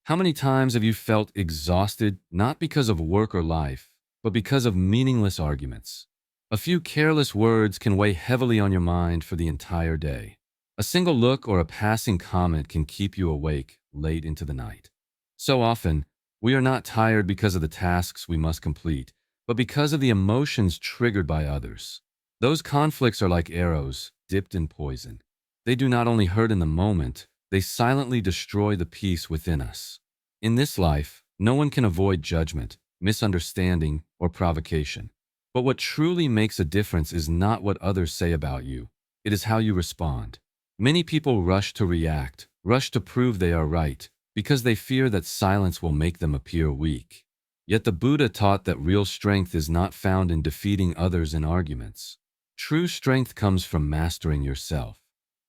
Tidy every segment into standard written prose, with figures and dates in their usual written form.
How many times have you felt exhausted, not because of work or life, but because of meaningless arguments? A few careless words can weigh heavily on your mind for the entire day. A single look or a passing comment can keep you awake late into the night. So often, we are not tired because of the tasks we must complete, but because of the emotions triggered by others. Those conflicts are like arrows dipped in poison. They do not only hurt in the moment, they silently destroy the peace within us. In this life, no one can avoid judgment, misunderstanding, or provocation. But what truly makes a difference is not what others say about you. It is how you respond. Many people rush to react, rush to prove they are right, because they fear that silence will make them appear weak. Yet the Buddha taught that real strength is not found in defeating others in arguments. True strength comes from mastering yourself.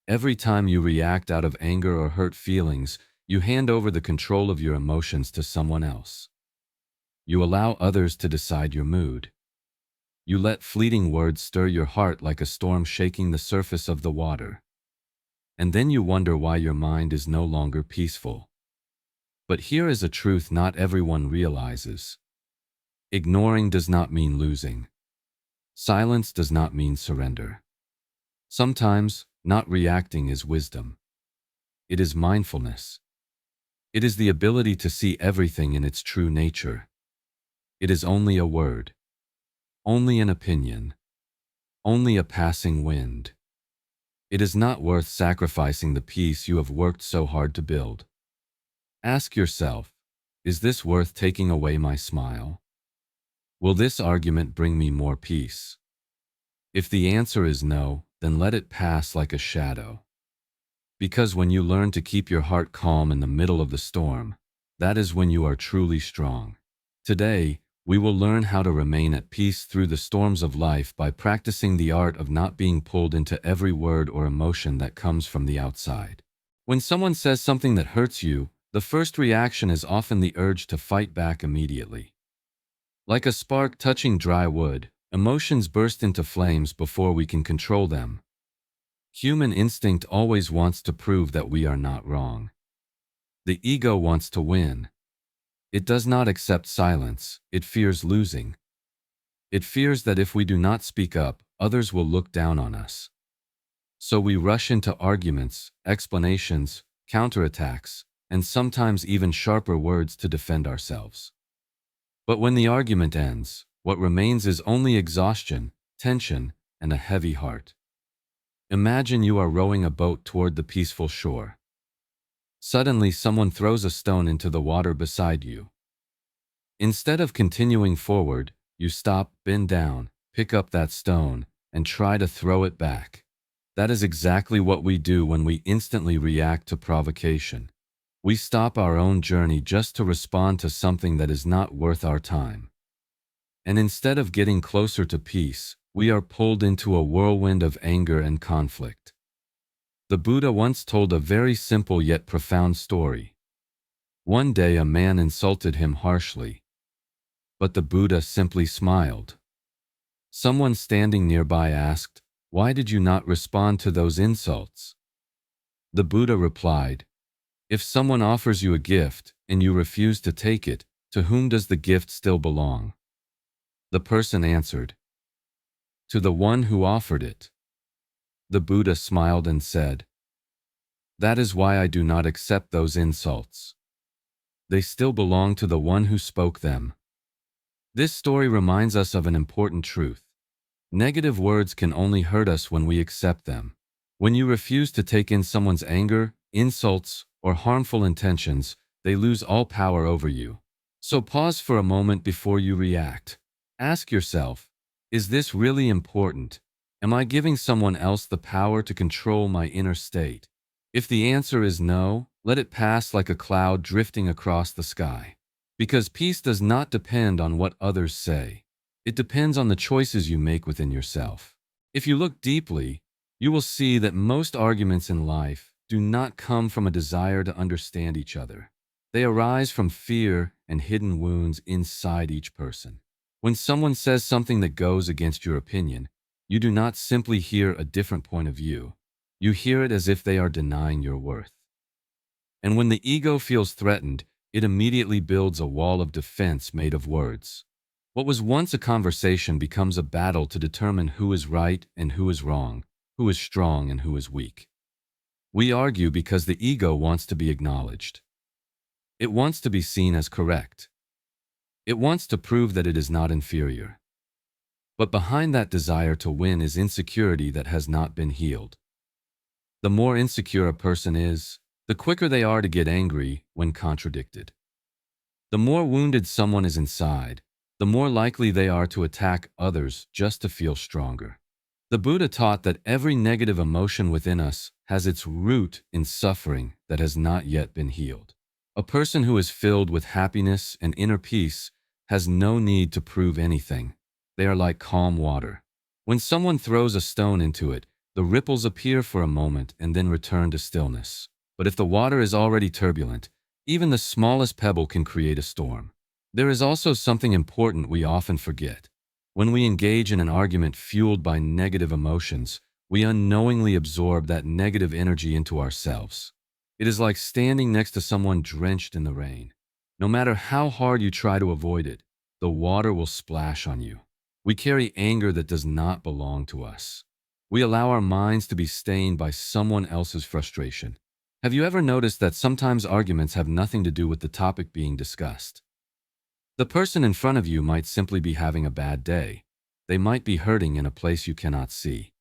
Every time you react out of anger or hurt feelings, you hand over the control of your emotions to someone else. You allow others to decide your mood. You let fleeting words stir your heart like a storm shaking the surface of the water. And then you wonder why your mind is no longer peaceful. But here is a truth not everyone realizes. Ignoring does not mean losing. Silence does not mean surrender. Sometimes, not reacting is wisdom. It is mindfulness. It is the ability to see everything in its true nature. It is only a word, only an opinion, only a passing wind. It is not worth sacrificing the peace you have worked so hard to build. Ask yourself, is this worth taking away my smile? Will this argument bring me more peace? If the answer is no, then let it pass like a shadow. Because when you learn to keep your heart calm in the middle of the storm, that is when you are truly strong. Today, we will learn how to remain at peace through the storms of life by practicing the art of not being pulled into every word or emotion that comes from the outside. When someone says something that hurts you, the first reaction is often the urge to fight back immediately. Like a spark touching dry wood, emotions burst into flames before we can control them. Human instinct always wants to prove that we are not wrong. The ego wants to win. It does not accept silence, it fears losing. It fears that if we do not speak up, others will look down on us. So we rush into arguments, explanations, counterattacks, and sometimes even sharper words to defend ourselves. But when the argument ends, what remains is only exhaustion, tension, and a heavy heart. Imagine you are rowing a boat toward the peaceful shore. Suddenly, someone throws a stone into the water beside you. Instead of continuing forward, you stop, bend down, pick up that stone, and try to throw it back. That is exactly what we do when we instantly react to provocation. We stop our own journey just to respond to something that is not worth our time. And instead of getting closer to peace, we are pulled into a whirlwind of anger and conflict. The Buddha once told a very simple yet profound story. One day a man insulted him harshly, but the Buddha simply smiled. Someone standing nearby asked, "Why did you not respond to those insults?" The Buddha replied, "If someone offers you a gift and you refuse to take it, to whom does the gift still belong?" The person answered, "To the one who offered it." The Buddha smiled and said, "That is why I do not accept those insults. They still belong to the one who spoke them." This story reminds us of an important truth. Negative words can only hurt us when we accept them. When you refuse to take in someone's anger, insults, or harmful intentions, they lose all power over you. So pause for a moment before you react. Ask yourself, is this really important? Am I giving someone else the power to control my inner state? If the answer is no, let it pass like a cloud drifting across the sky. Because peace does not depend on what others say. It depends on the choices you make within yourself. If you look deeply, you will see that most arguments in life do not come from a desire to understand each other. They arise from fear and hidden wounds inside each person. When someone says something that goes against your opinion, you do not simply hear a different point of view. You hear it as if they are denying your worth. And when the ego feels threatened, it immediately builds a wall of defense made of words. What was once a conversation becomes a battle to determine who is right and who is wrong, who is strong and who is weak. We argue because the ego wants to be acknowledged. It wants to be seen as correct. It wants to prove that it is not inferior. But behind that desire to win is insecurity that has not been healed. The more insecure a person is, the quicker they are to get angry when contradicted. The more wounded someone is inside, the more likely they are to attack others just to feel stronger. The Buddha taught that every negative emotion within us has its root in suffering that has not yet been healed. A person who is filled with happiness and inner peace has no need to prove anything. They are like calm water. When someone throws a stone into it, the ripples appear for a moment and then return to stillness. But if the water is already turbulent, even the smallest pebble can create a storm. There is also something important we often forget. When we engage in an argument fueled by negative emotions, we unknowingly absorb that negative energy into ourselves. It is like standing next to someone drenched in the rain. No matter how hard you try to avoid it, the water will splash on you. We carry anger that does not belong to us. We allow our minds to be stained by someone else's frustration. Have you ever noticed that sometimes arguments have nothing to do with the topic being discussed? The person in front of you might simply be having a bad day. They might be hurting in a place you cannot see.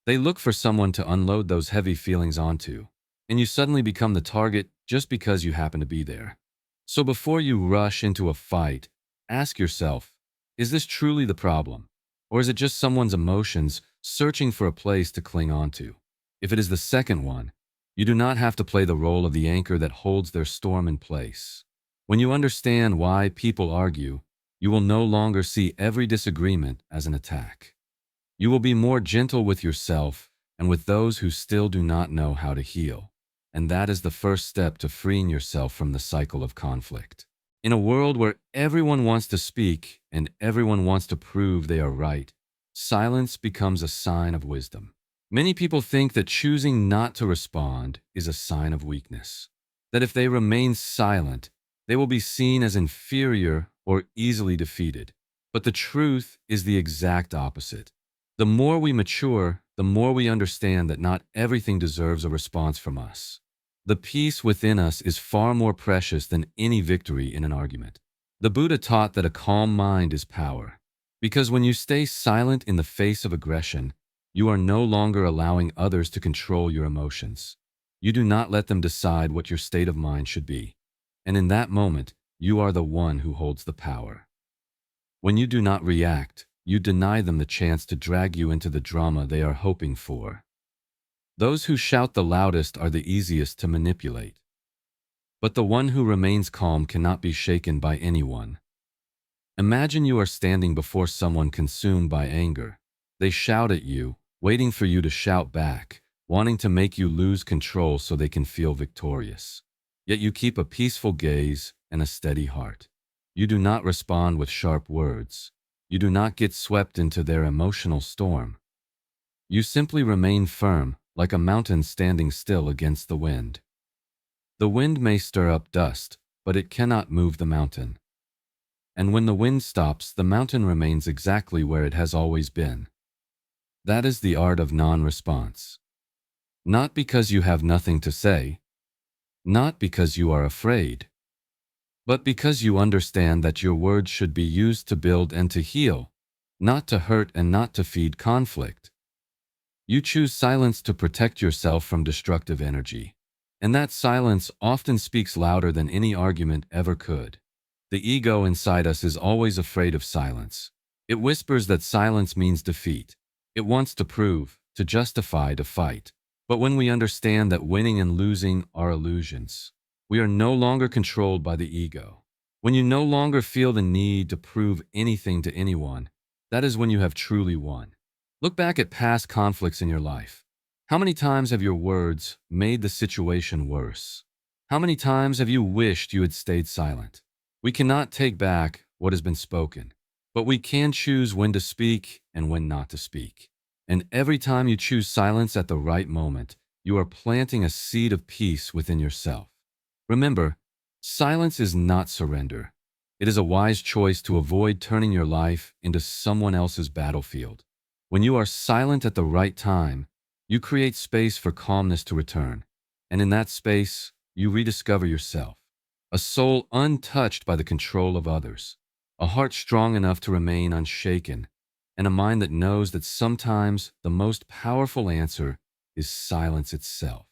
They look for someone to unload those heavy feelings onto, and you suddenly become the target just because you happen to be there. So before you rush into a fight, ask yourself, is this truly the problem? Or is it just someone's emotions searching for a place to cling onto? If it is the second one, you do not have to play the role of the anchor that holds their storm in place. When you understand why people argue, you will no longer see every disagreement as an attack. You will be more gentle with yourself and with those who still do not know how to heal. And that is the first step to freeing yourself from the cycle of conflict. In a world where everyone wants to speak and everyone wants to prove they are right, silence becomes a sign of wisdom. Many people think that choosing not to respond is a sign of weakness. That if they remain silent, they will be seen as inferior or easily defeated. But the truth is the exact opposite. The more we mature, the more we understand that not everything deserves a response from us. The peace within us is far more precious than any victory in an argument. The Buddha taught that a calm mind is power. Because when you stay silent in the face of aggression, you are no longer allowing others to control your emotions. You do not let them decide what your state of mind should be. And in that moment, you are the one who holds the power. When you do not react, you deny them the chance to drag you into the drama they are hoping for. Those who shout the loudest are the easiest to manipulate. But the one who remains calm cannot be shaken by anyone. Imagine you are standing before someone consumed by anger. They shout at you, waiting for you to shout back, wanting to make you lose control so they can feel victorious. Yet you keep a peaceful gaze and a steady heart. You do not respond with sharp words. You do not get swept into their emotional storm. You simply remain firm, like a mountain standing still against the wind. The wind may stir up dust, but it cannot move the mountain. And when the wind stops, the mountain remains exactly where it has always been. That is the art of non-response. Not because you have nothing to say, not because you are afraid, but because you understand that your words should be used to build and to heal, not to hurt and not to feed conflict. You choose silence to protect yourself from destructive energy, and that silence often speaks louder than any argument ever could. The ego inside us is always afraid of silence. It whispers that silence means defeat. It wants to prove, to justify, to fight. But when we understand that winning and losing are illusions, we are no longer controlled by the ego. When you no longer feel the need to prove anything to anyone, that is when you have truly won. Look back at past conflicts in your life. How many times have your words made the situation worse? How many times have you wished you had stayed silent? We cannot take back what has been spoken, but we can choose when to speak and when not to speak. And every time you choose silence at the right moment, you are planting a seed of peace within yourself. Remember, Silence is not surrender. It is a wise choice to avoid turning your life into someone else's battlefield. When you are silent at the right time, you create space for calmness to return. And in that space, you rediscover yourself. A soul untouched by the control of others. A heart strong enough to remain unshaken. And a mind that knows that sometimes the most powerful answer is silence itself.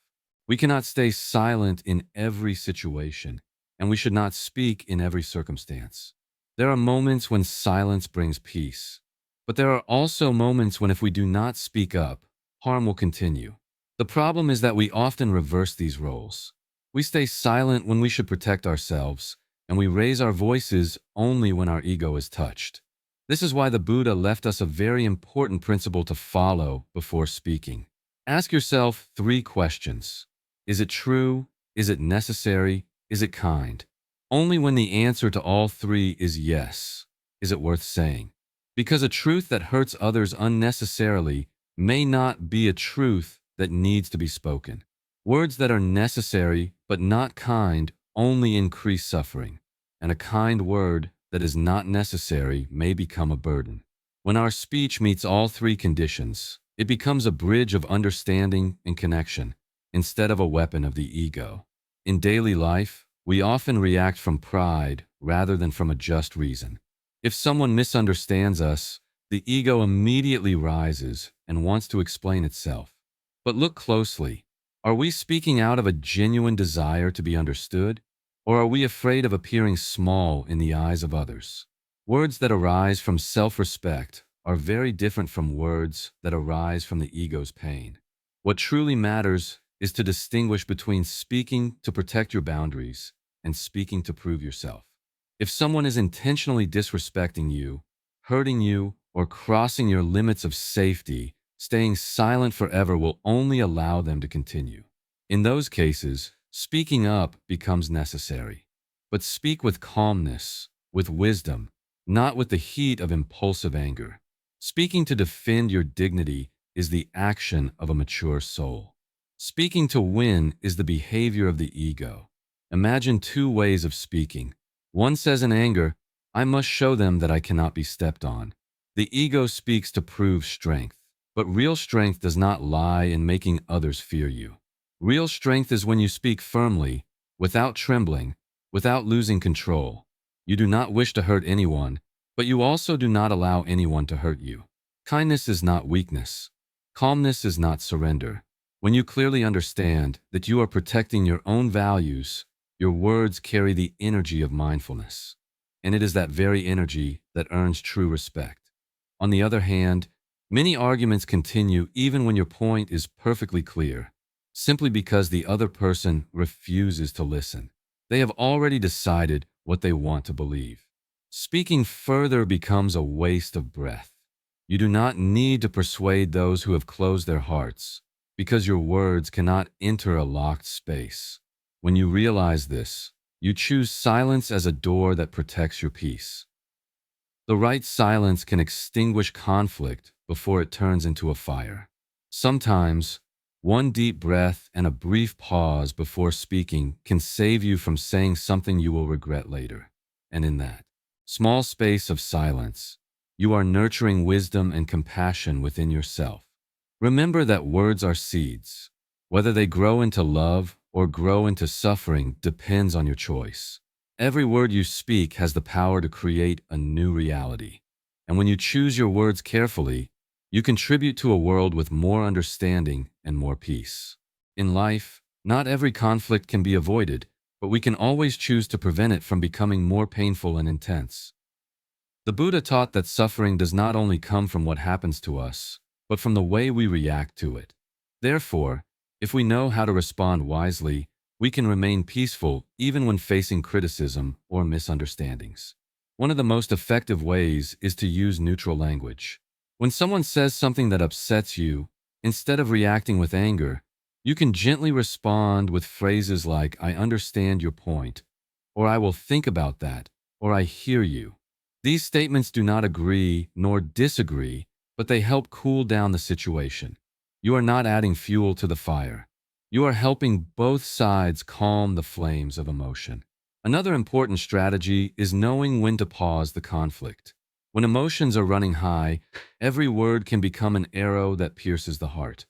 We cannot stay silent in every situation, and we should not speak in every circumstance. There are moments when silence brings peace, but there are also moments when if we do not speak up, harm will continue. The problem is that we often reverse these roles. We stay silent when we should protect ourselves, and we raise our voices only when our ego is touched. This is why the Buddha left us a very important principle to follow before speaking. Ask yourself 3 questions. Is it true? Is it necessary? Is it kind? Only when the answer to all 3 is yes, is it worth saying. Because a truth that hurts others unnecessarily may not be a truth that needs to be spoken. Words that are necessary but not kind only increase suffering, and a kind word that is not necessary may become a burden. When our speech meets all 3 conditions, it becomes a bridge of understanding and connection, instead of a weapon of the ego. In daily life, we often react from pride rather than from a just reason. If someone misunderstands us, the ego immediately rises and wants to explain itself. But look closely. Are we speaking out of a genuine desire to be understood? Or are we afraid of appearing small in the eyes of others? Words that arise from self-respect are very different from words that arise from the ego's pain. What truly matters is to distinguish between speaking to protect your boundaries and speaking to prove yourself. If someone is intentionally disrespecting you, hurting you, or crossing your limits of safety, staying silent forever will only allow them to continue. In those cases, speaking up becomes necessary. But speak with calmness, with wisdom, not with the heat of impulsive anger. Speaking to defend your dignity is the action of a mature soul. Speaking to win is the behavior of the ego. Imagine 2 ways of speaking. One says in anger, I must show them that I cannot be stepped on. The ego speaks to prove strength, but real strength does not lie in making others fear you. Real strength is when you speak firmly, without trembling, without losing control. You do not wish to hurt anyone, but you also do not allow anyone to hurt you. Kindness is not weakness. Calmness is not surrender. When you clearly understand that you are protecting your own values, your words carry the energy of mindfulness. And it is that very energy that earns true respect. On the other hand, many arguments continue even when your point is perfectly clear, simply because the other person refuses to listen. They have already decided what they want to believe. Speaking further becomes a waste of breath. You do not need to persuade those who have closed their hearts, because your words cannot enter a locked space. When you realize this, you choose silence as a door that protects your peace. The right silence can extinguish conflict before it turns into a fire. Sometimes, one deep breath and a brief pause before speaking can save you from saying something you will regret later. And in that small space of silence, you are nurturing wisdom and compassion within yourself. Remember that words are seeds. Whether they grow into love or grow into suffering depends on your choice. Every word you speak has the power to create a new reality. And when you choose your words carefully, you contribute to a world with more understanding and more peace. In life, not every conflict can be avoided, but we can always choose to prevent it from becoming more painful and intense. The Buddha taught that suffering does not only come from what happens to us, but from the way we react to it. Therefore, if we know how to respond wisely, we can remain peaceful even when facing criticism or misunderstandings. One of the most effective ways is to use neutral language. When someone says something that upsets you, instead of reacting with anger, you can gently respond with phrases like, I understand your point, or I will think about that, or I hear you. These statements do not agree nor disagree, but they help cool down the situation. You are not adding fuel to the fire. You are helping both sides calm the flames of emotion. Another important strategy is knowing when to pause the conflict. When emotions are running high, every word can become an arrow that pierces the heart.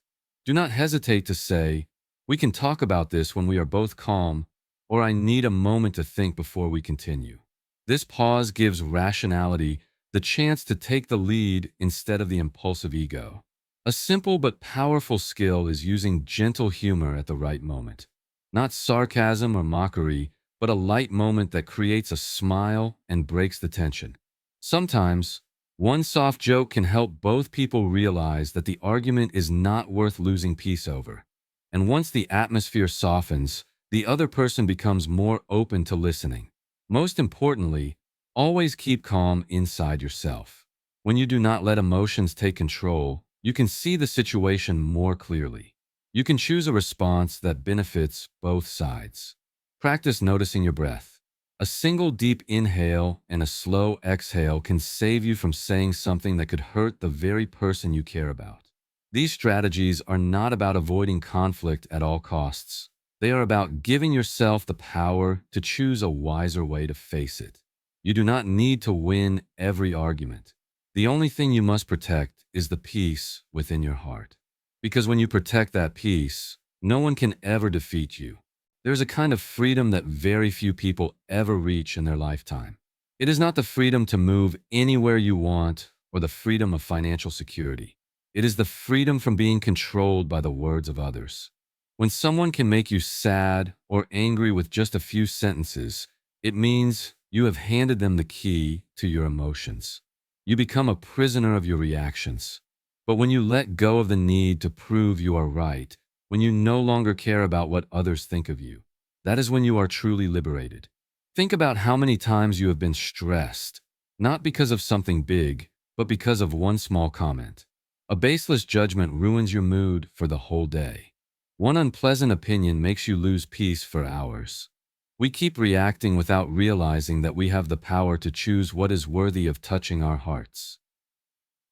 Do not hesitate to say, "We can talk about this when we are both calm," or "I need a moment to think before we continue." This pause gives rationality the chance to take the lead instead of the impulsive ego. A simple but powerful skill is using gentle humor at the right moment. Not sarcasm or mockery, but a light moment that creates a smile and breaks the tension. Sometimes, one soft joke can help both people realize that the argument is not worth losing peace over. And once the atmosphere softens, the other person becomes more open to listening. Most importantly, always keep calm inside yourself. When you do not let emotions take control, you can see the situation more clearly. You can choose a response that benefits both sides. Practice noticing your breath. A single deep inhale and a slow exhale can save you from saying something that could hurt the very person you care about. These strategies are not about avoiding conflict at all costs. They are about giving yourself the power to choose a wiser way to face it. You do not need to win every argument. The only thing you must protect is the peace within your heart. Because when you protect that peace, no one can ever defeat you. There's a kind of freedom that very few people ever reach in their lifetime. It is not the freedom to move anywhere you want or the freedom of financial security. It is the freedom from being controlled by the words of others. When someone can make you sad or angry with just a few sentences, it means you have handed them the key to your emotions. You become a prisoner of your reactions. But when you let go of the need to prove you are right, when you no longer care about what others think of you, that is when you are truly liberated. Think about how many times you have been stressed, not because of something big, but because of one small comment. A baseless judgment ruins your mood for the whole day. One unpleasant opinion makes you lose peace for hours. We keep reacting without realizing that we have the power to choose what is worthy of touching our hearts.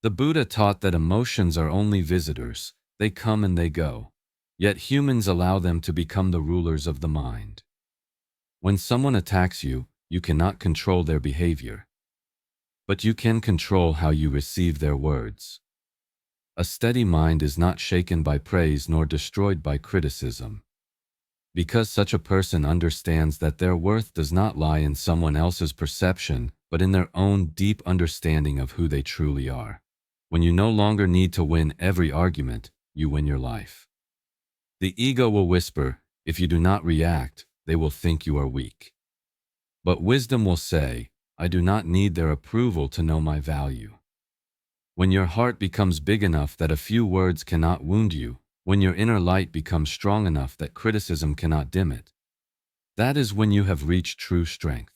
The Buddha taught that emotions are only visitors, they come and they go. Yet humans allow them to become the rulers of the mind. When someone attacks you, you cannot control their behavior. But you can control how you receive their words. A steady mind is not shaken by praise nor destroyed by criticism. Because such a person understands that their worth does not lie in someone else's perception, but in their own deep understanding of who they truly are. When you no longer need to win every argument, you win your life. The ego will whisper, if you do not react, they will think you are weak. But wisdom will say, I do not need their approval to know my value. When your heart becomes big enough that a few words cannot wound you, when your inner light becomes strong enough that criticism cannot dim it, that is when you have reached true strength.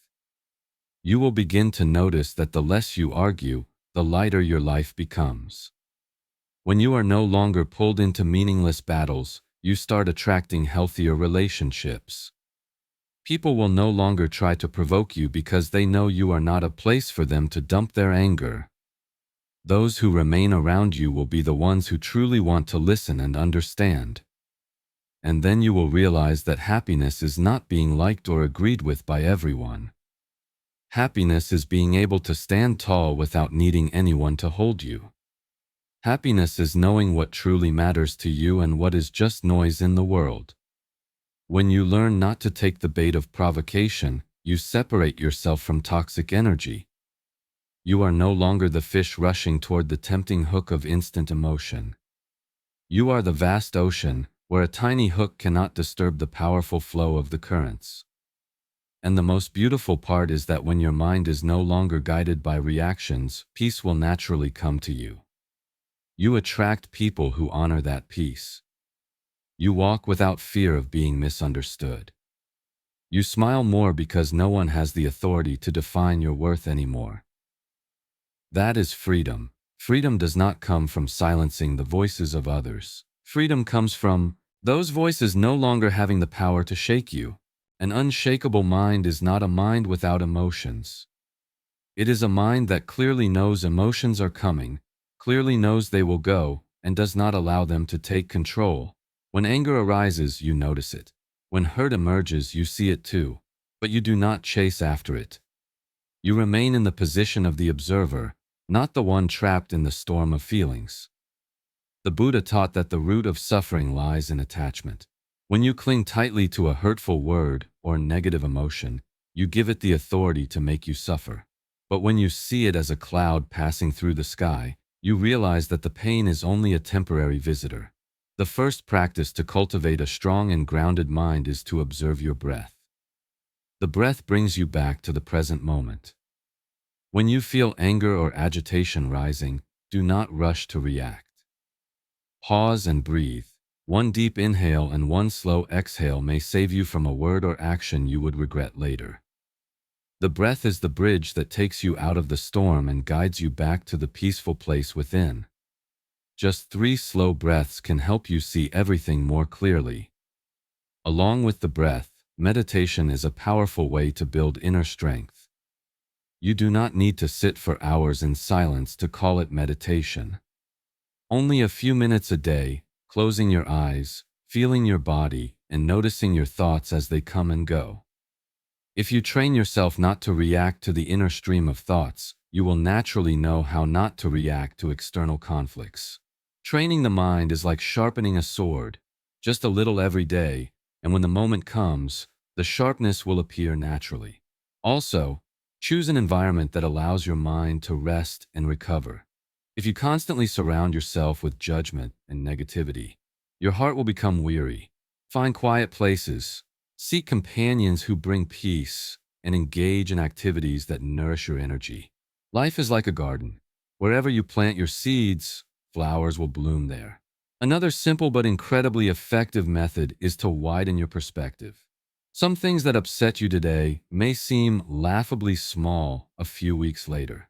You will begin to notice that the less you argue, the lighter your life becomes. When you are no longer pulled into meaningless battles, you start attracting healthier relationships. People will no longer try to provoke you because they know you are not a place for them to dump their anger. Those who remain around you will be the ones who truly want to listen and understand. And then you will realize that happiness is not being liked or agreed with by everyone. Happiness is being able to stand tall without needing anyone to hold you. Happiness is knowing what truly matters to you and what is just noise in the world. When you learn not to take the bait of provocation, you separate yourself from toxic energy. You are no longer the fish rushing toward the tempting hook of instant emotion. You are the vast ocean, where a tiny hook cannot disturb the powerful flow of the currents. And the most beautiful part is that when your mind is no longer guided by reactions, peace will naturally come to you. You attract people who honor that peace. You walk without fear of being misunderstood. You smile more because no one has the authority to define your worth anymore. That is freedom. Freedom does not come from silencing the voices of others. Freedom comes from those voices no longer having the power to shake you. An unshakable mind is not a mind without emotions. It is a mind that clearly knows emotions are coming, clearly knows they will go, and does not allow them to take control. When anger arises, you notice it. When hurt emerges, you see it too. but you do not chase after it. You remain in the position of the observer, not the one trapped in the storm of feelings. The Buddha taught that the root of suffering lies in attachment. When you cling tightly to a hurtful word or negative emotion, you give it the authority to make you suffer. But when you see it as a cloud passing through the sky, you realize that the pain is only a temporary visitor. The first practice to cultivate a strong and grounded mind is to observe your breath. The breath brings you back to the present moment. When you feel anger or agitation rising, do not rush to react. Pause and breathe. One deep inhale and one slow exhale may save you from a word or action you would regret later. The breath is the bridge that takes you out of the storm and guides you back to the peaceful place within. Just 3 slow breaths can help you see everything more clearly. Along with the breath, meditation is a powerful way to build inner strength. You do not need to sit for hours in silence to call it meditation. Only a few minutes a day, closing your eyes, feeling your body, and noticing your thoughts as they come and go. If you train yourself not to react to the inner stream of thoughts, you will naturally know how not to react to external conflicts. Training the mind is like sharpening a sword, just a little every day, and when the moment comes, the sharpness will appear naturally. Also, choose an environment that allows your mind to rest and recover. If you constantly surround yourself with judgment and negativity, your heart will become weary. Find quiet places, seek companions who bring peace, and engage in activities that nourish your energy. Life is like a garden. Wherever you plant your seeds, flowers will bloom there. Another simple but incredibly effective method is to widen your perspective. Some things that upset you today may seem laughably small a few weeks later.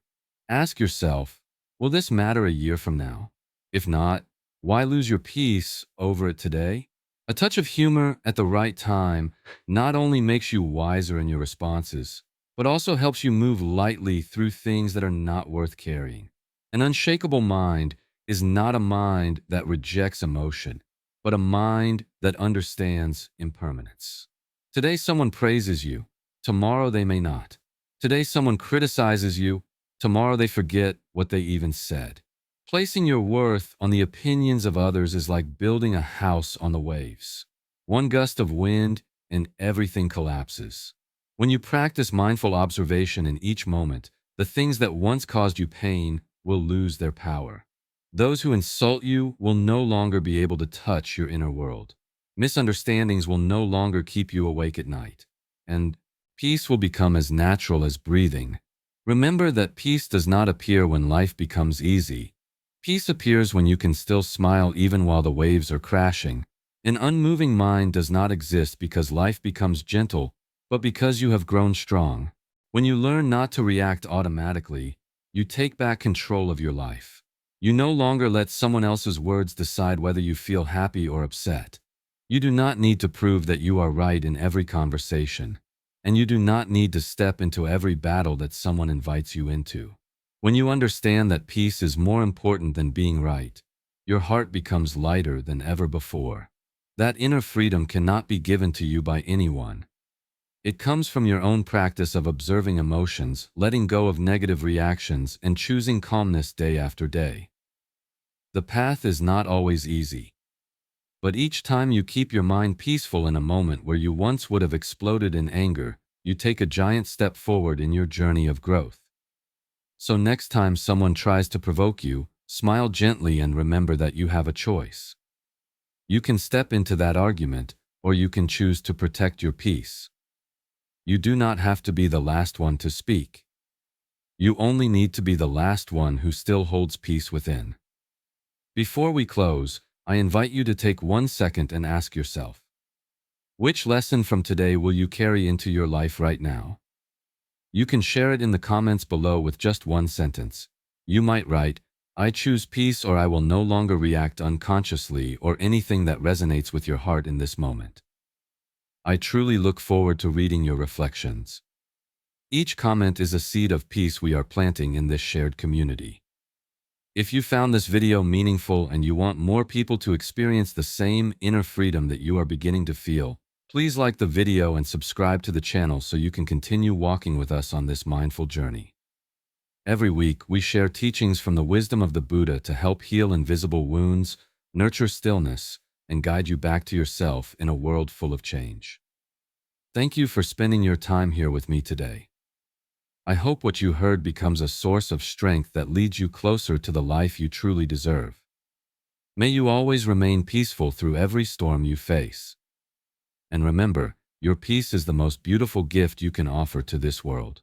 Ask yourself, will this matter a year from now? If not, why lose your peace over it today? A touch of humor at the right time not only makes you wiser in your responses, but also helps you move lightly through things that are not worth carrying. An unshakable mind is not a mind that rejects emotion, but a mind that understands impermanence. Today someone praises you, tomorrow they may not. Today someone criticizes you, tomorrow they forget what they even said. Placing your worth on the opinions of others is like building a house on the waves. One gust of wind and everything collapses. When you practice mindful observation in each moment, the things that once caused you pain will lose their power. Those who insult you will no longer be able to touch your inner world. Misunderstandings will no longer keep you awake at night. And peace will become as natural as breathing. Remember that peace does not appear when life becomes easy. Peace appears when you can still smile even while the waves are crashing. An unmoving mind does not exist because life becomes gentle, but because you have grown strong. When you learn not to react automatically, you take back control of your life. You no longer let someone else's words decide whether you feel happy or upset. You do not need to prove that you are right in every conversation. And you do not need to step into every battle that someone invites you into. When you understand that peace is more important than being right, your heart becomes lighter than ever before. That inner freedom cannot be given to you by anyone. It comes from your own practice of observing emotions, letting go of negative reactions, and choosing calmness day after day. The path is not always easy. But each time you keep your mind peaceful in a moment where you once would have exploded in anger, you take a giant step forward in your journey of growth. So next time someone tries to provoke you, smile gently and remember that you have a choice. You can step into that argument, or you can choose to protect your peace. You do not have to be the last one to speak. You only need to be the last one who still holds peace within. Before we close, I invite you to take 1 second and ask yourself, which lesson from today will you carry into your life right now? You can share it in the comments below with just 1 sentence. You might write, I choose peace, or I will no longer react unconsciously, or anything that resonates with your heart in this moment. I truly look forward to reading your reflections. Each comment is a seed of peace we are planting in this shared community. If you found this video meaningful and you want more people to experience the same inner freedom that you are beginning to feel, Please like the video and subscribe to the channel so you can continue walking with us on this mindful journey. Every week, we share teachings from the wisdom of the Buddha to help heal invisible wounds, nurture stillness, and guide you back to yourself in a world full of change. Thank you for spending your time here with me today. I hope what you heard becomes a source of strength that leads you closer to the life you truly deserve. May you always remain peaceful through every storm you face. And remember, your peace is the most beautiful gift you can offer to this world.